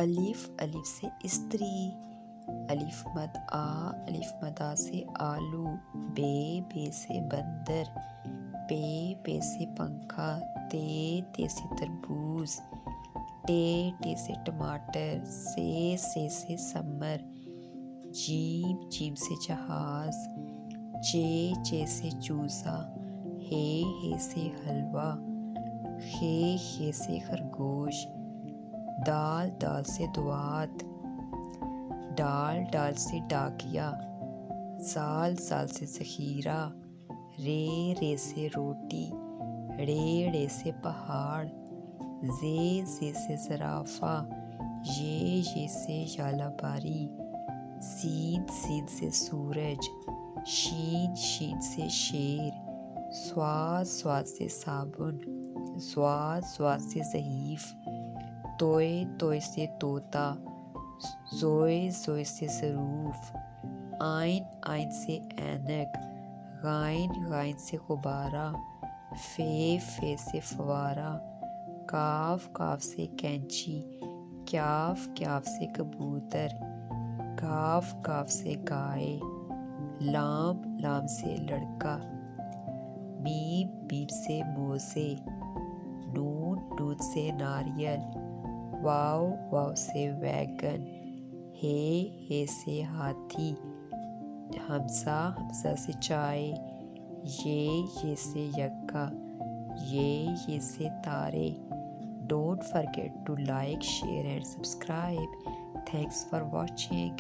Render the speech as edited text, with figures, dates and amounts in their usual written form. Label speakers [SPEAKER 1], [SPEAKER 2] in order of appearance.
[SPEAKER 1] अलिफ अलिफ से स्त्री, अलिफ मद आ से आलू, बे से बंदर, पे से पंखा, ते से तरबूज, टे से टमाटर, से समर, जीम से जहाज, चे से चूजा, हे से हलवा, खे से खरगोश, दाल से दुआत, डाल से डाकिया, साल से जखीरा, रे से रोटी, रे से पहाड़, जे से ज़राफ़ा, ये से यालाबारी, सीन से सूरज, शीन से शेर, स्वाद से साबुन, स्वाद से ज़हीफ़, तोय से तोता, जोए से ज़रूफ, आइन से ऐनक, गाइन से गुब्बारा, फे से फवारा, काफ से कैंची, क्याफ से कबूतर, काफ से गाय, लाम से लड़का, मीम से मोज़े, नून से नारियल, वाव से वैगन, हे से हाथी, हमजा से चाय, ये से यक्का, ये से तारे। Don't forget to like, share and subscribe. Thanks for watching.